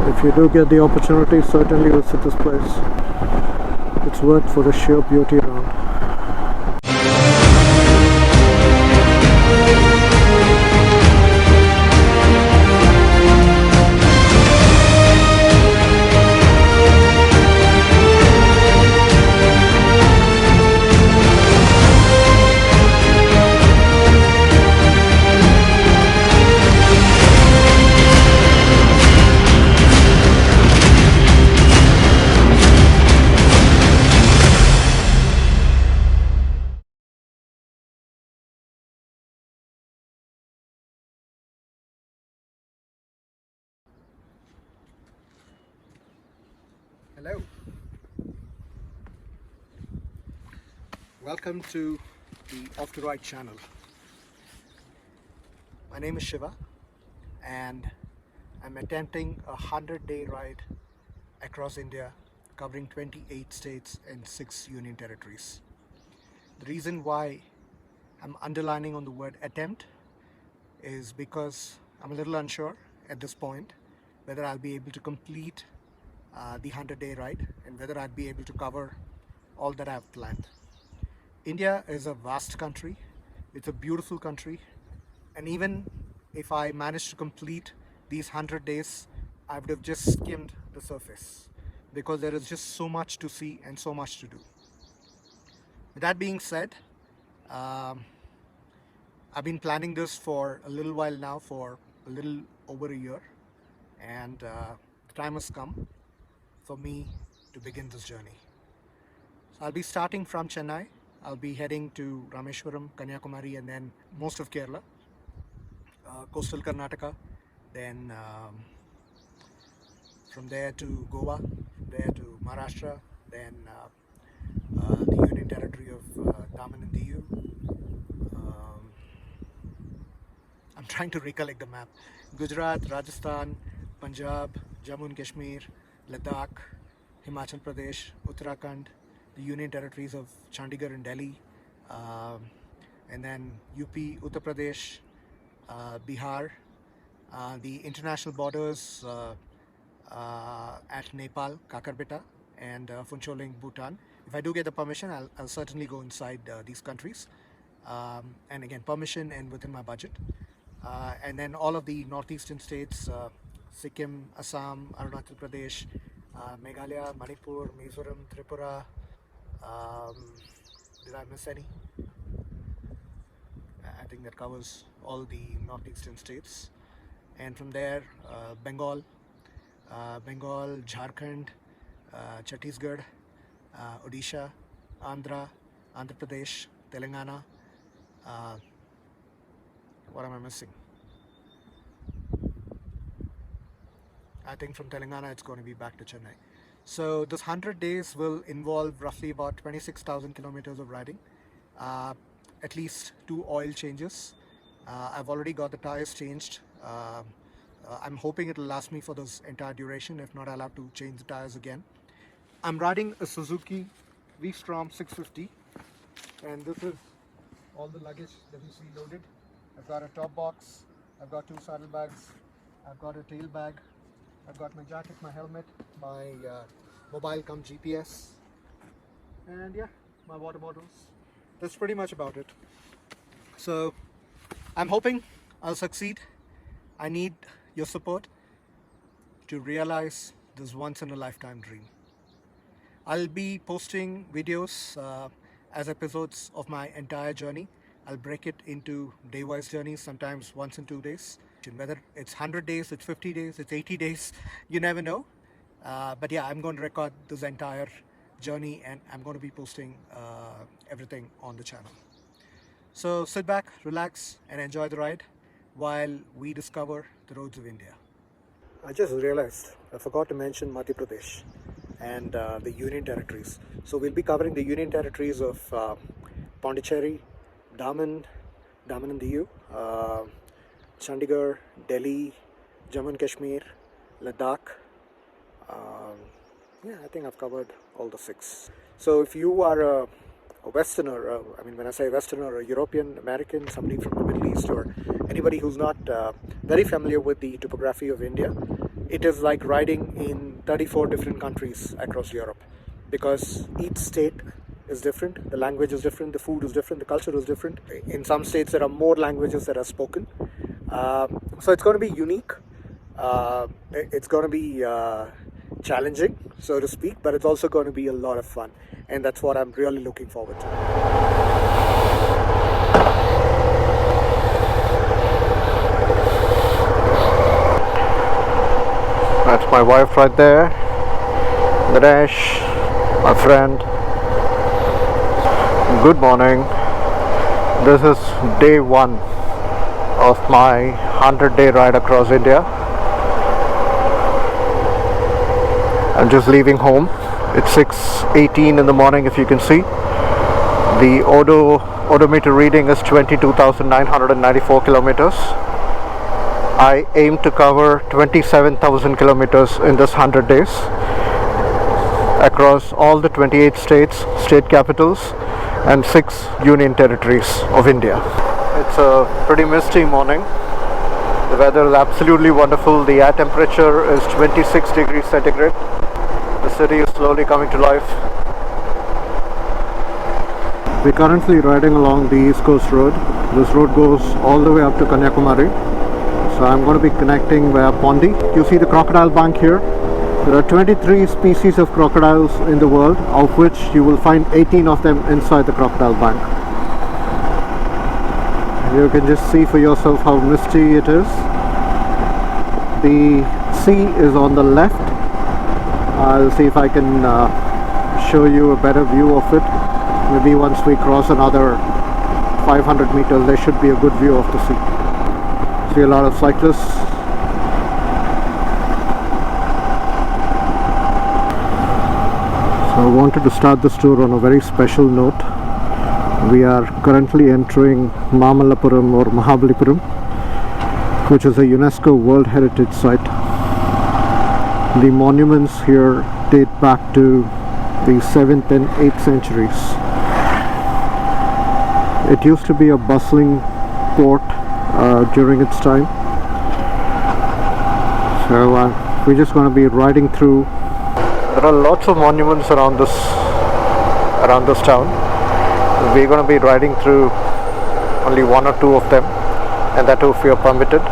If you do get the opportunity, certainly visit this place. It's worth for the sheer beauty around. Hello. Welcome to the Off to Ride channel. My name is Shiva and I'm attempting a 100-day ride across India covering 28 states and 6 union territories. The reason why I'm underlining on the word attempt is because I'm a little unsure at this point whether I'll be able to complete the 100-day ride and whether I'd be able to cover all that I've planned. India is a vast country, it's a beautiful country, and even if I managed to complete these 100 days, I would have just skimmed the surface because there is just so much to see and so much to do. With that being said, I've been planning this for a little while now, for a little over a year, and the time has come for me to begin this journey. So I'll be starting from Chennai. I'll be heading to Rameswaram, Kanyakumari, and then most of Kerala, coastal Karnataka, then from there to Goa, there to Maharashtra, then the Union Territory of Daman and Diu. I'm trying to recollect the map. Gujarat, Rajasthan, Punjab, Jammu and Kashmir, Ladakh, Himachal Pradesh, Uttarakhand, the Union Territories of Chandigarh and Delhi, and then UP, Uttar Pradesh, Bihar, the international borders at Nepal, Kakarbeta, and Phuncholing, Bhutan. If I do get the permission, I'll certainly go inside these countries. And again, permission and within my budget. And then all of the northeastern states, Sikkim, Assam, Arunachal Pradesh, Meghalaya, Manipur, Mizoram, Tripura. Did I miss any? I think that covers all the northeastern states. And from there, Bengal, Jharkhand, Chhattisgarh, Odisha, Andhra Pradesh, Telangana. What am I missing? I think from Telangana it's going to be back to Chennai. So this 100 days will involve roughly about 26,000 kilometers of riding, at least 2 oil changes. I've already got the tires changed. I'm hoping it'll last me for this entire duration. If not, I'll have to change the tires again. I'm riding a Suzuki V-Strom 650, and this is all the luggage that you see loaded. I've got a top box, I've got 2 saddlebags, I've got a tail bag, I've got my jacket, my helmet, my mobile cum GPS, and yeah, my water bottles. That's pretty much about it. So I'm hoping I'll succeed. I need your support to realize this once in a lifetime dream. I'll be posting videos as episodes of my entire journey. I'll break it into day-wise journeys, sometimes once in 2 days. Whether it's 100 days, it's 50 days, it's 80 days, you never know. But yeah, I'm going to record this entire journey and I'm going to be posting everything on the channel. So sit back, relax and enjoy the ride while we discover the roads of India. I just realized I forgot to mention Madhya Pradesh and the Union Territories. So we'll be covering the Union Territories of Pondicherry, Daman and Diu, Chandigarh, Delhi, Jammu and Kashmir, Ladakh. Yeah, I think I've covered all the 6. So if you are a Westerner, I mean when I say Westerner, a European, American, somebody from the Middle East, or anybody who's not very familiar with the topography of India, it is like riding in 34 different countries across Europe, because each state is different, the language is different, the food is different, the culture is different. In some states there are more languages that are spoken. So it's going to be unique. It's going to be challenging, so to speak, but it's also going to be a lot of fun, and that's what I'm really looking forward to. That's my wife right there, Dinesh, my friend. Good morning. This is day one of my 100-day ride across India. I'm just leaving home. It's 6:18 in the morning, if you can see. The odometer reading is 22,994 kilometers. I aim to cover 27,000 kilometers in this 100 days across all the 28 states, state capitals, and 6 union territories of India. It's a pretty misty morning. The weather is absolutely wonderful. The air temperature is 26 degrees centigrade. The city is slowly coming to life. We're currently riding along the East Coast Road. This road goes all the way up to Kanyakumari. So I'm going to be connecting via Pondi. You see the crocodile bank here? There are 23 species of crocodiles in the world, of which you will find 18 of them inside the crocodile bank. You can just see for yourself how misty it is. The sea is on the left. I'll see if I can show you a better view of it. Maybe once we cross another 500 meters, there should be a good view of the sea. See a lot of cyclists. So I wanted to start this tour on a very special note. We are currently entering Mamallapuram or Mahabalipuram, which is a UNESCO World Heritage Site. The monuments here date back to the 7th and 8th centuries. It used to be a bustling port during its time. So we're just going to be riding through. There are lots of monuments around this town. We're going to be riding through only one or two of them, and that too if we are permitted.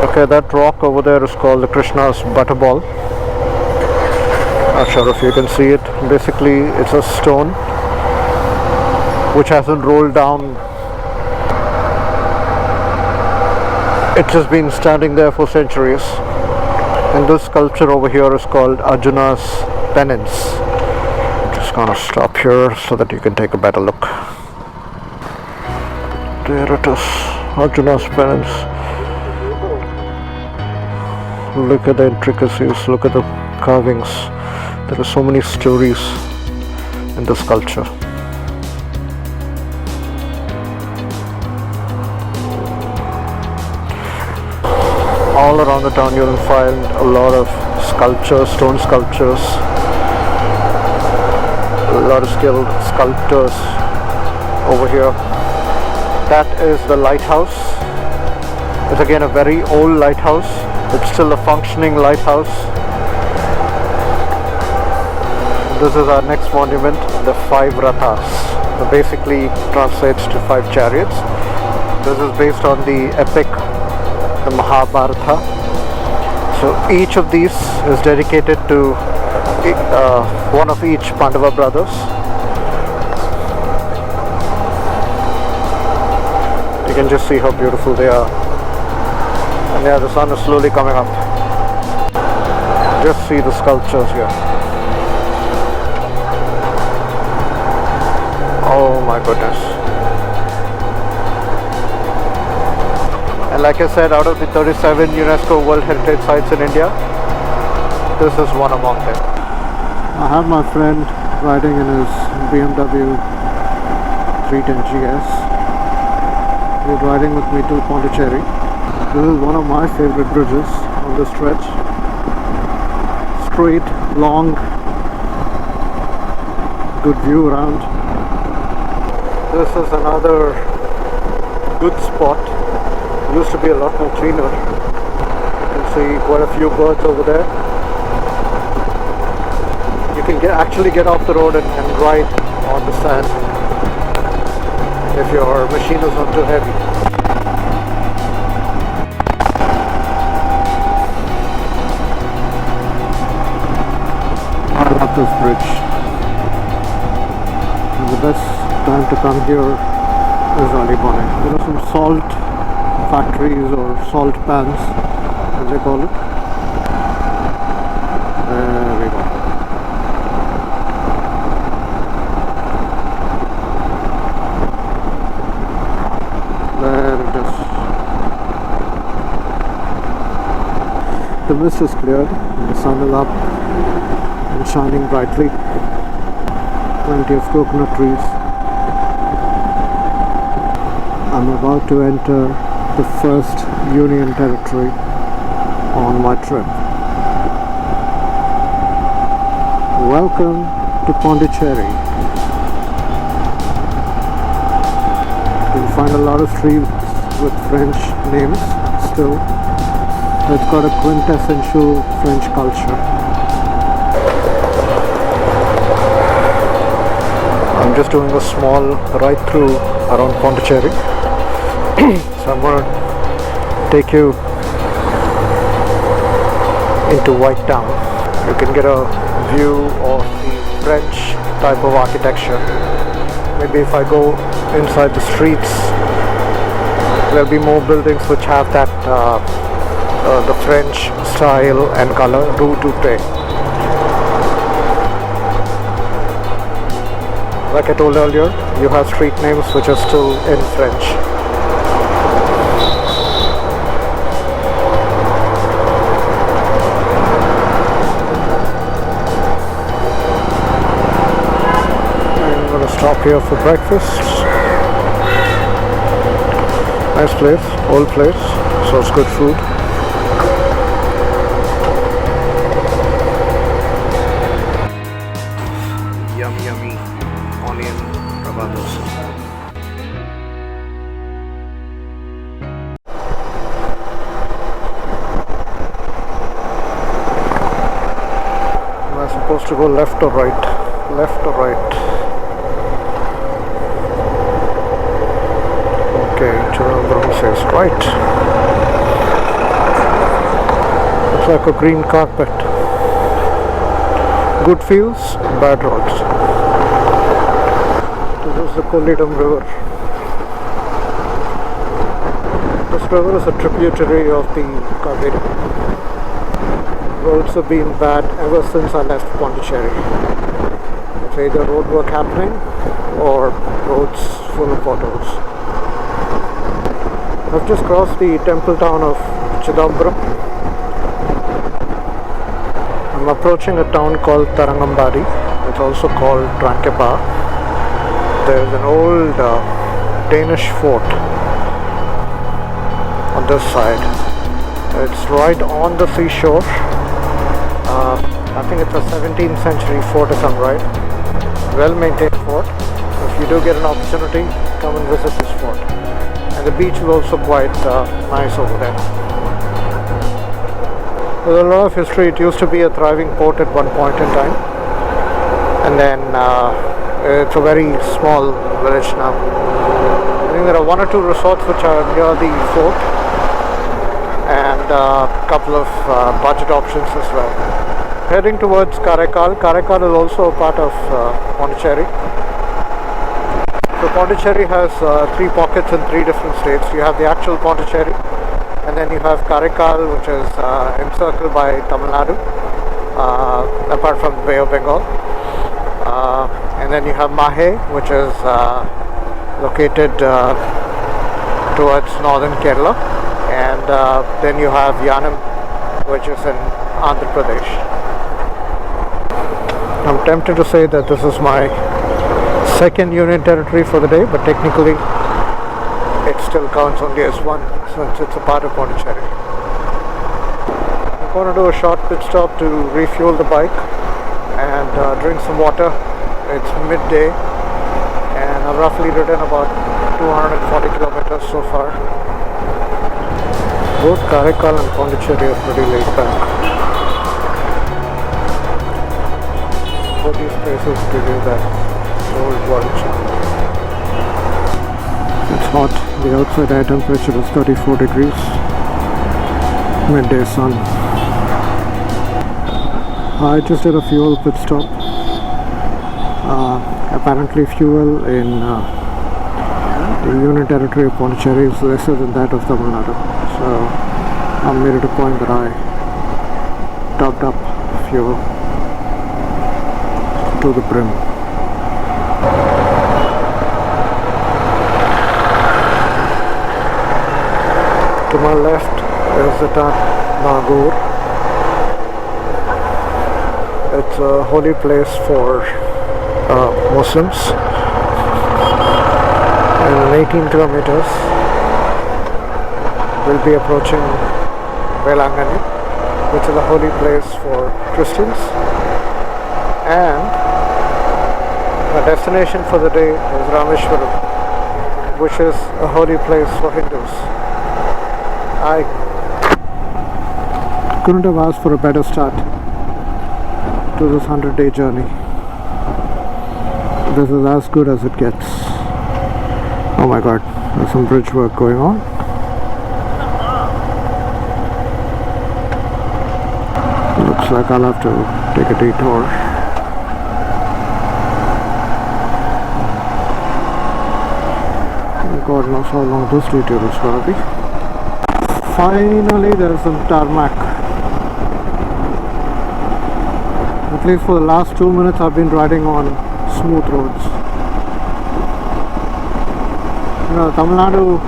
Okay, that rock over there is called the Krishna's Butterball. Not sure if you can see it. Basically, it's a stone which hasn't rolled down. It's just been standing there for centuries. And this sculpture over here is called Arjuna's Penance. I'm just gonna stop here so that you can take a better look. There it is, Arjuna's Penance. Look at the intricacies, look at the carvings. There are so many stories in this sculpture. All around the town you will find a lot of sculptures, stone sculptures, a lot of skilled sculptors over here. That is the lighthouse. It's again a very old lighthouse. It's still a functioning lighthouse. This is our next monument, the 5 Rathas. It basically translates to 5 chariots. This is based on the epic, the Mahabharata. So each of these is dedicated to one of each Pandava brothers. You can just see how beautiful they are. And yeah, the sun is slowly coming up. Just see the sculptures here. Oh my goodness. And like I said, out of the 37 UNESCO World Heritage Sites in India, this is one among them. I have my friend riding in his BMW 310 GS. He's riding with me to Pondicherry. This is one of my favorite bridges on this stretch. Straight, long, good view around. This is another good spot used to be a lot more cleaner. You can see quite a few birds over there. You can actually get off the road and ride on the sand if your machine is not too heavy. I love this bridge. And the best time to come here is early morning. There are some salt factories or salt pans, as they call it. There we go. There it is. The mist is cleared, the sun is up and shining brightly. Plenty of coconut trees. I'm about to enter the first Union territory on my trip. Welcome to Pondicherry. You'll find a lot of streets with French names still. It's got a quintessential French culture. I'm just doing a small ride through around Pondicherry. So I'm going to take you into White Town. You can get a view of the French type of architecture. Maybe if I go inside the streets, there'll be more buildings which have that the French style and color, rue toupe. Like I told earlier, you have street names which are still in French. I'm going to stop here for breakfast. Nice place, old place, so it's good food. Yummy onion ravados. Am I supposed to go left or right? Left or right? Okay, Chennai says right. Looks like a green carpet. Good fields, bad roads. This is the Kollidam River. This river is a tributary of the Kaveri. Roads have been bad ever since I left Pondicherry. It's either road work happening or roads full of potholes. I've just crossed the temple town of Chidambaram. I'm approaching a town called Tarangambadi. It's also called Trankepa. There's an old Danish fort on this side. It's right on the seashore. I think it's a 17th century fort if I'm right. Well maintained fort. If you do get an opportunity, come and visit this fort. And the beach is also quite nice over there. There's a lot of history. It used to be a thriving port at one point in time, and then it's a very small village now. I think there are one or two resorts which are near the fort, and a couple of budget options as well. Heading towards Karaikal. Karaikal is also a part of Pondicherry. So Pondicherry has three pockets in three different states. You have the actual Pondicherry, and then you have Karaikal, which is encircled by Tamil Nadu, apart from the Bay of Bengal. And then you have Mahe, which is located towards northern Kerala. And then you have Yanam, which is in Andhra Pradesh. I'm tempted to say that this is my second Union territory for the day, but technically it still counts only as one since it's a part of Pondicherry. I'm going to do a short pit stop to refuel the bike and drink some water. It's midday and I've roughly ridden about 240 kilometers so far. Both Karaikal and Pondicherry are pretty laid back. Both these places give you that old world charm. It's hot. The outside air temperature is 34 degrees. Midday sun. I just did a fuel pit stop. Apparently fuel in the Union Territory of Pondicherry is lesser than that of Tamil Nadu. So I made it a point that I topped up fuel to the brim. To my left is the town Nagur. It's a holy place for Muslims. And in 18 kilometers we'll be approaching Velangani, which is a holy place for Christians, and the destination for the day is Rameswaram, which is a holy place for Hindus. I couldn't have asked for a better start to this 100-day journey. This is as good as it gets. Oh my god, there's some bridge work going on. Looks like I'll have to take a detour. God knows how long this detour is going to be. Finally, there's some tarmac. At least for the last 2 minutes I've been riding on smooth roads. You know, Tamil Nadu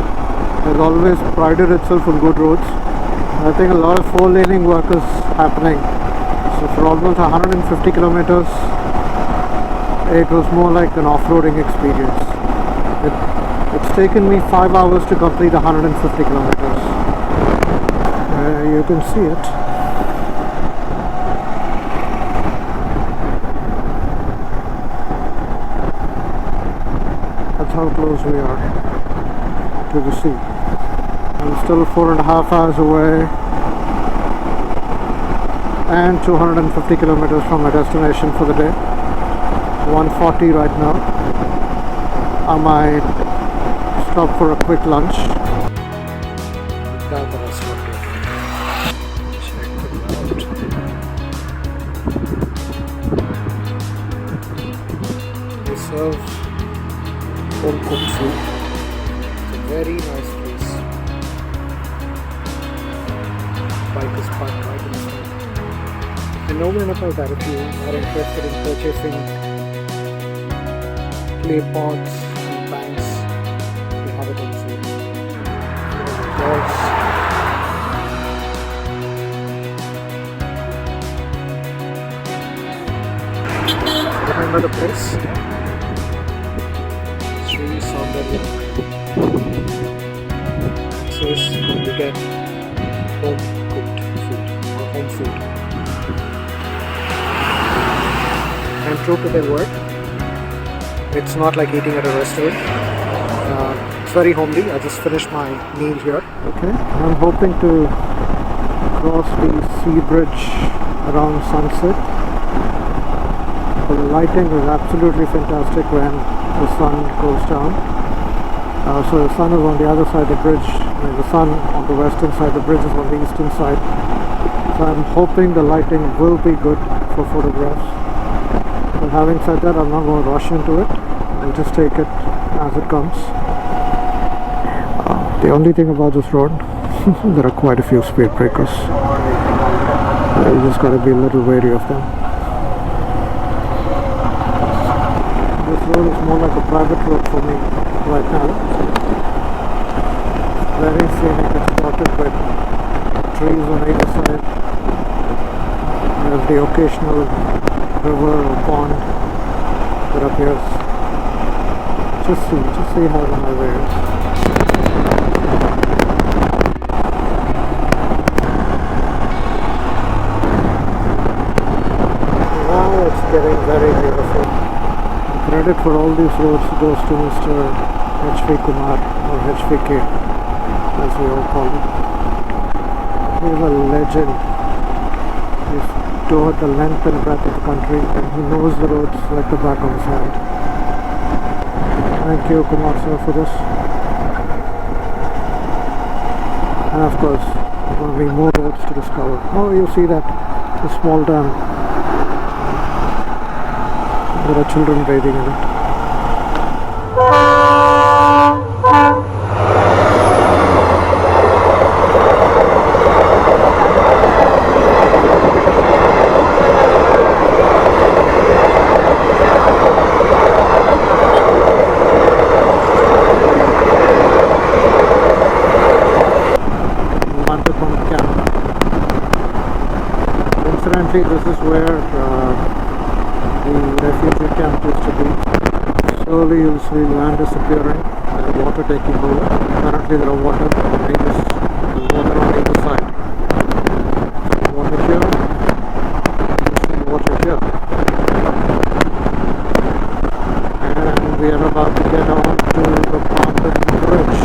has always prided itself on good roads. I think a lot of four-laning work is happening. So for almost 150 kilometers, it was more like an off-roading experience. It's taken me 5 hours to complete 150 kilometers. You can see it. That's how close we are to the sea. I'm still 4.5 hours away and 250 kilometers from my destination for the day. 140 right now. I might stop for a quick lunch. Check it out. They serve home cooked food. It's a very nice place. Bike is parked right inside. And no matter about that, if you are interested in purchasing clay pots and banks, they have it on sale. Remember the place? So you get home cooked food or home food. And true to their word, it's not like eating at a restaurant. It's very homely. I just finished my meal here. Okay, I'm hoping to cross the sea bridge around sunset. The lighting is absolutely fantastic when the sun goes down. So the sun is on the other side of the bridge, and the sun on the western side, the bridge is on the eastern side. So I'm hoping the lighting will be good for photographs. But having said that, I'm not going to rush into it. I'll just take it as it comes. The only thing about this road, there are quite a few speed breakers. You just got to be a little wary of them. This road is more like a private road for me right now. Very scenic and spotted with trees on either side. There's the occasional river or pond that appears. Just see how the highway is. Now it's getting very beautiful. Credit for all these roads goes to Mr. H.V. Kumar or HVK, as we all call him. He's a legend. He's toured the length and breadth of the country, and he knows the roads like the back of his hand. Thank you, Kumar sir, for this. And of course, there will be more roads to discover. Oh, you see that, the small dam. There are children bathing in it. Incidentally, this is where the refugee camp used to be. Slowly you'll see land disappearing and the water taking over. Currently there are water on either side. Water here, you see water here. And we are about to get on to the Pondicherry Bridge.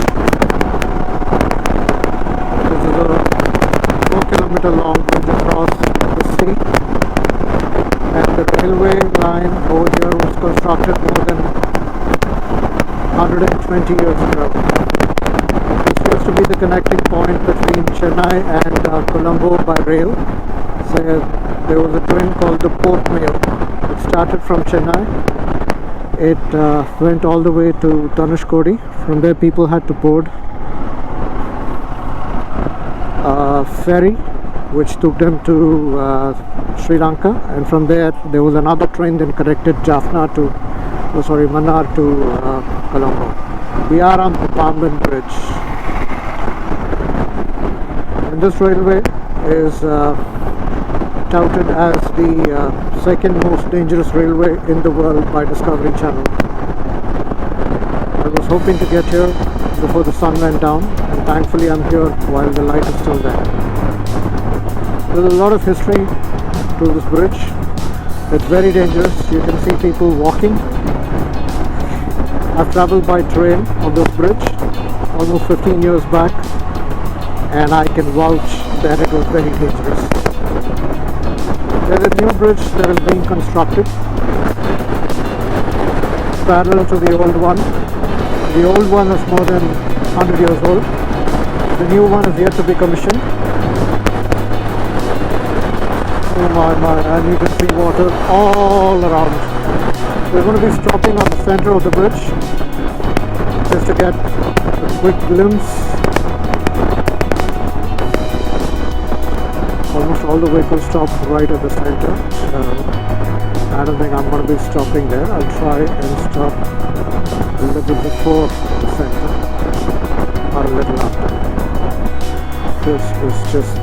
This is a 4-kilometer long bridge across the sea, and the railway line over here was constructed more than 120 years ago. This used to be the connecting point between Chennai and Colombo by rail. So there was a train called the Port Mail. It started from Chennai. It went all the way to Dhanushkodi. From there people had to board a ferry which took them to Sri Lanka, and from there was another train that connected Mannar to Colombo. We are on the Barren Bridge, and this railway is touted as the second most dangerous railway in the world by Discovery Channel. I was hoping to get here before the sun went down, and thankfully I'm here while the light is still there. There's a lot of history to this bridge. It's very dangerous. You can see people walking. I've traveled by train on this bridge almost 15 years back, and I can vouch that it was very dangerous. There's a new bridge that is being constructed parallel to the old one. The old one is more than 100 years old. The new one is yet to be commissioned. Oh my, and you can see water all around. We're going to be stopping on the center of the bridge just to get a quick glimpse. Almost all the vehicles stop right at the center. So I don't think I'm going to be stopping there. I'll try and stop a little before the center or a little after. This is just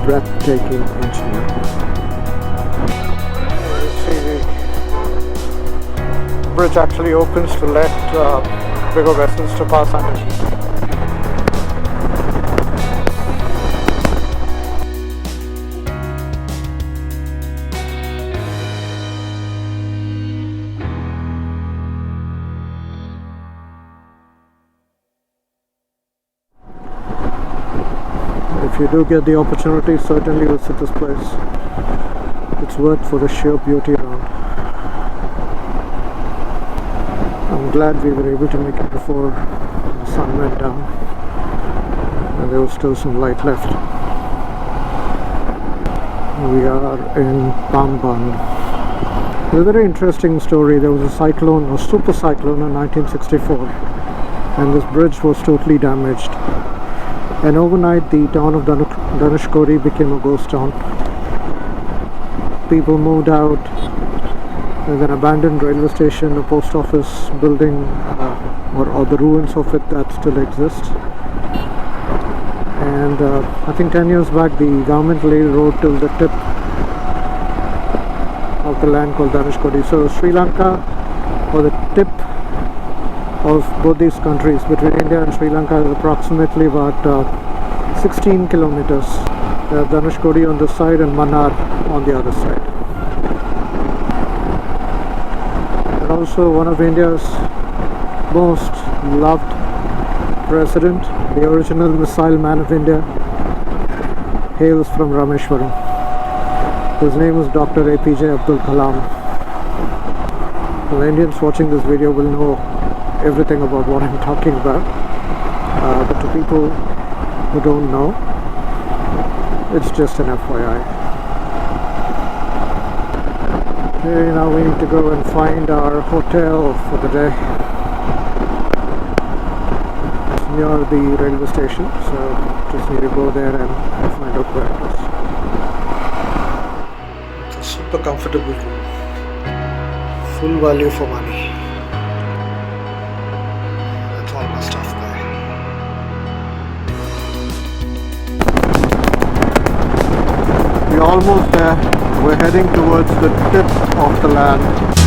breathtaking engineering. Bridge actually opens to let bigger vessels to pass underneath. If you do get the opportunity, certainly visit this place. It's worth for the sheer beauty around. I'm glad we were able to make it before the sun went down and there was still some light left. We are in Pamban. It's a very interesting story. There was a cyclone, a super cyclone in 1964, and this bridge was totally damaged. And overnight the town of Dhanushkodi became a ghost town. People moved out. There's an abandoned railway station, a post office building, or the ruins of it that still exist. And I think 10 years back the government laid a road till the tip of the land called Dhanushkodi. So Sri Lanka, or the tip of both these countries between India and Sri Lanka, is approximately about 16 kilometers. Dhanushkodi on this side and Mannar on the other side. And also one of India's most loved president, the original missile man of India, hails from Rameswaram. His name is Dr. APJ Abdul Kalam. The Indians watching this video will know everything about what I'm talking about, but to people who don't know, it's just an FYI. Okay, now we need to go and find our hotel for the day. It's near the railway station, so just need to go there and find out where it is. It's a super comfortable room. Full value for money. That's all my stuff there. We're almost there. We're heading towards the tip of the land.